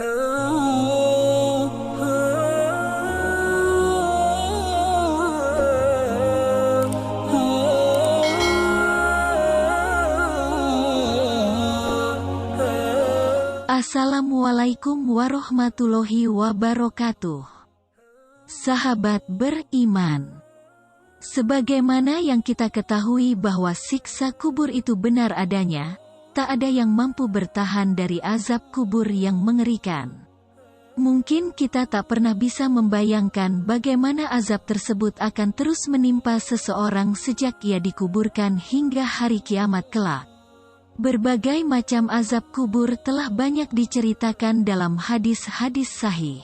Assalamualaikum warahmatullahi wabarakatuh. Sahabat beriman, sebagaimana yang kita ketahui bahwa siksa kubur itu benar adanya, tak ada yang mampu bertahan dari azab kubur yang mengerikan. Mungkin kita tak pernah bisa membayangkan bagaimana azab tersebut akan terus menimpa seseorang sejak ia dikuburkan hingga hari kiamat kelak. Berbagai macam azab kubur telah banyak diceritakan dalam hadis-hadis sahih.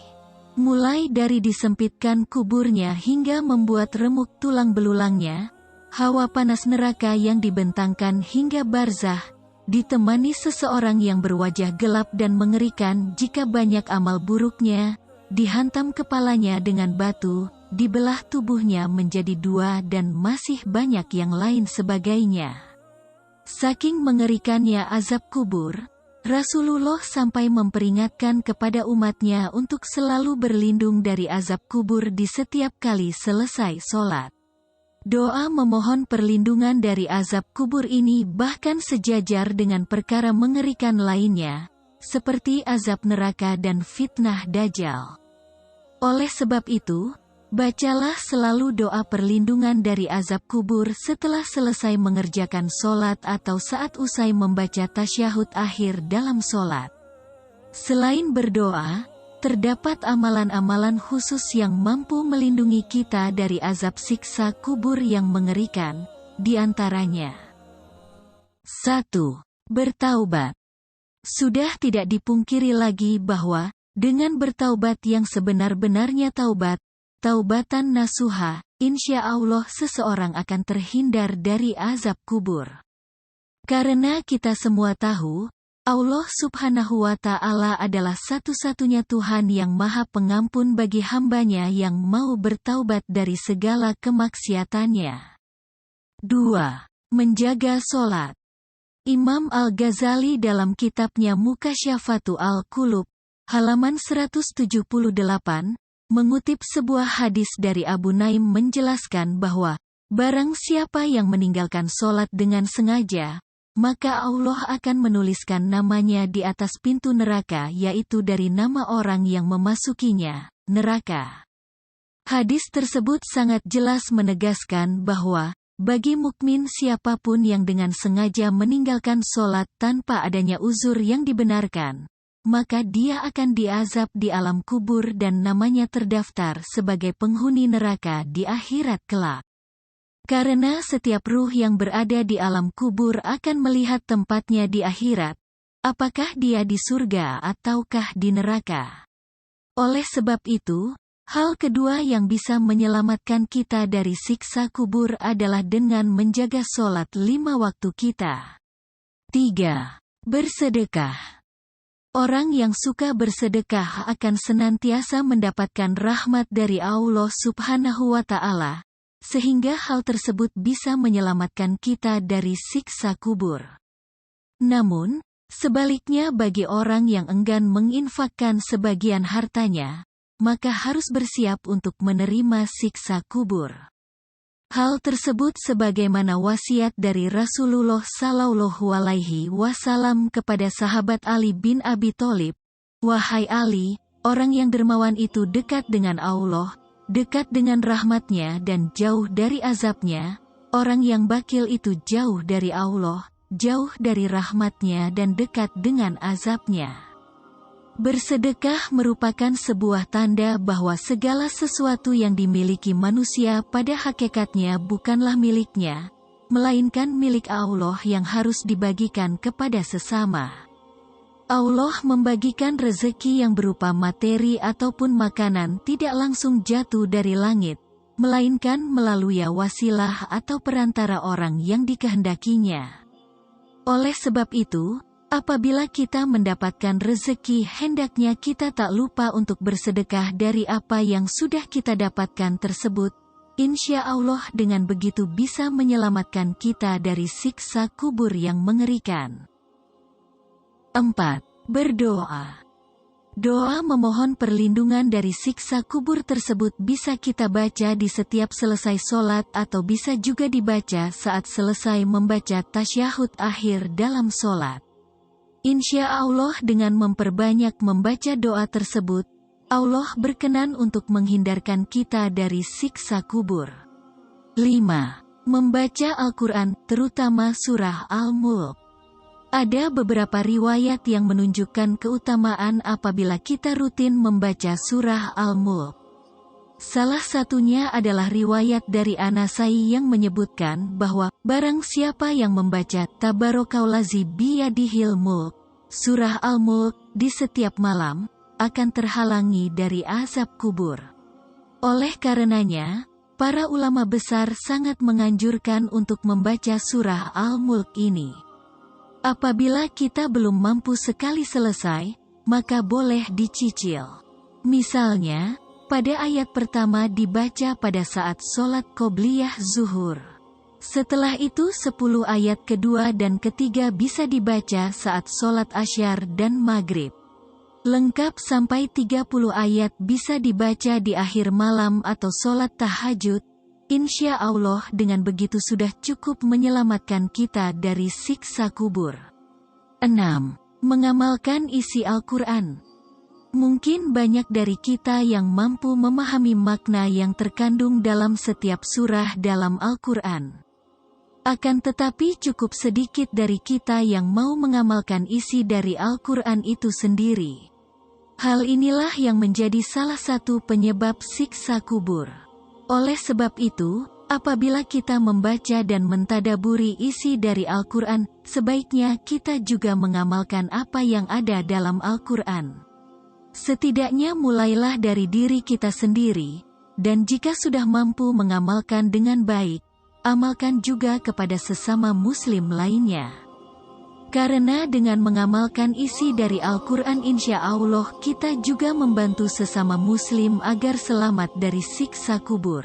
Mulai dari disempitkan kuburnya hingga membuat remuk tulang belulangnya, hawa panas neraka yang dibentangkan hingga barzah, ditemani seseorang yang berwajah gelap dan mengerikan jika banyak amal buruknya, dihantam kepalanya dengan batu, dibelah tubuhnya menjadi dua dan masih banyak yang lain sebagainya. Saking mengerikannya azab kubur, Rasulullah sampai memperingatkan kepada umatnya untuk selalu berlindung dari azab kubur di setiap kali selesai sholat. Doa memohon perlindungan dari azab kubur ini bahkan sejajar dengan perkara mengerikan lainnya, seperti azab neraka dan fitnah Dajjal. Oleh sebab itu, bacalah selalu doa perlindungan dari azab kubur setelah selesai mengerjakan sholat atau saat usai membaca tasyahud akhir dalam sholat. Selain berdoa, terdapat amalan-amalan khusus yang mampu melindungi kita dari azab siksa kubur yang mengerikan, di antaranya 1. Bertaubat. Sudah tidak dipungkiri lagi bahwa, dengan bertaubat yang sebenar-benarnya taubat, taubatan nasuha, insya Allah seseorang akan terhindar dari azab kubur. Karena kita semua tahu, Allah Subhanahu wa Ta'ala adalah satu-satunya Tuhan yang Maha Pengampun bagi hambanya yang mau bertaubat dari segala kemaksiatannya. 2. Menjaga sholat. Imam Al-Ghazali dalam kitabnya Mukasyafatu Al-Qulub, halaman 178, mengutip sebuah hadis dari Abu Naim menjelaskan bahwa, barang siapa yang meninggalkan sholat dengan sengaja, maka Allah akan menuliskan namanya di atas pintu neraka yaitu dari nama orang yang memasukinya, neraka. Hadis tersebut sangat jelas menegaskan bahwa, bagi mukmin siapapun yang dengan sengaja meninggalkan sholat tanpa adanya uzur yang dibenarkan, maka dia akan diazab di alam kubur dan namanya terdaftar sebagai penghuni neraka di akhirat kelak. Karena setiap ruh yang berada di alam kubur akan melihat tempatnya di akhirat, apakah dia di surga ataukah di neraka. Oleh sebab itu, hal kedua yang bisa menyelamatkan kita dari siksa kubur adalah dengan menjaga sholat 5 waktu kita. 3. Bersedekah. Orang yang suka bersedekah akan senantiasa mendapatkan rahmat dari Allah Subhanahu wa Ta'ala, sehingga hal tersebut bisa menyelamatkan kita dari siksa kubur. Namun, sebaliknya bagi orang yang enggan menginfakkan sebagian hartanya, maka harus bersiap untuk menerima siksa kubur. Hal tersebut sebagaimana wasiat dari Rasulullah Shallallahu Alaihi Wasallam kepada sahabat Ali bin Abi Thalib, "Wahai Ali, orang yang dermawan itu dekat dengan Allah, dekat dengan rahmatnya dan jauh dari azabnya, orang yang bakil itu jauh dari Allah, jauh dari rahmatnya dan dekat dengan azabnya." Bersedekah merupakan sebuah tanda bahwa segala sesuatu yang dimiliki manusia pada hakikatnya bukanlah miliknya, melainkan milik Allah yang harus dibagikan kepada sesama. Allah membagikan rezeki yang berupa materi ataupun makanan tidak langsung jatuh dari langit, melainkan melalui wasilah atau perantara orang yang dikehendakinya. Oleh sebab itu, apabila kita mendapatkan rezeki hendaknya kita tak lupa untuk bersedekah dari apa yang sudah kita dapatkan tersebut, insya Allah dengan begitu bisa menyelamatkan kita dari siksa kubur yang mengerikan. 4. Berdoa. Doa memohon perlindungan dari siksa kubur tersebut bisa kita baca di setiap selesai sholat atau bisa juga dibaca saat selesai membaca tasyahud akhir dalam sholat. Insya Allah dengan memperbanyak membaca doa tersebut, Allah berkenan untuk menghindarkan kita dari siksa kubur. 5. Membaca Al-Quran, terutama surah Al-Mulk. Ada beberapa riwayat yang menunjukkan keutamaan apabila kita rutin membaca surah Al-Mulk. Salah satunya adalah riwayat dari An-Nasai yang menyebutkan bahwa, barang siapa yang membaca Tabarakallazi biyadihil mulk, surah Al-Mulk, di setiap malam, akan terhalangi dari azab kubur. Oleh karenanya, para ulama besar sangat menganjurkan untuk membaca surah Al-Mulk ini. Apabila kita belum mampu sekali selesai, maka boleh dicicil. Misalnya, pada ayat pertama dibaca pada saat sholat qobliyah zuhur. Setelah itu 10 ayat kedua dan ketiga bisa dibaca saat sholat asyar dan maghrib. Lengkap sampai 30 ayat bisa dibaca di akhir malam atau sholat tahajud. Insya Allah dengan begitu sudah cukup menyelamatkan kita dari siksa kubur. 6. Mengamalkan isi Al-Quran. Mungkin banyak dari kita yang mampu memahami makna yang terkandung dalam setiap surah dalam Al-Quran. Akan tetapi cukup sedikit dari kita yang mau mengamalkan isi dari Al-Quran itu sendiri. Hal inilah yang menjadi salah satu penyebab siksa kubur. Oleh sebab itu, apabila kita membaca dan mentadaburi isi dari Al-Quran, sebaiknya kita juga mengamalkan apa yang ada dalam Al-Quran. Setidaknya mulailah dari diri kita sendiri, dan jika sudah mampu mengamalkan dengan baik, amalkan juga kepada sesama muslim lainnya. Karena dengan mengamalkan isi dari Al-Quran insya Allah kita juga membantu sesama muslim agar selamat dari siksa kubur.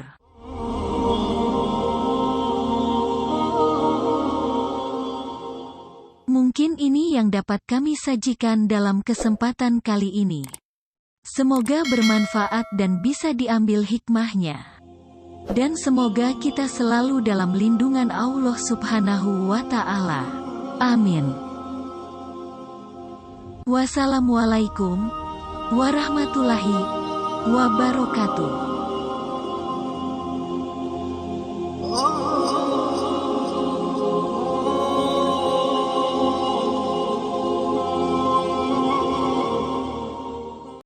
Mungkin ini yang dapat kami sajikan dalam kesempatan kali ini. Semoga bermanfaat dan bisa diambil hikmahnya. Dan semoga kita selalu dalam lindungan Allah Subhanahu wa Ta'ala. Amin. Wassalamualaikum warahmatullahi wabarakatuh.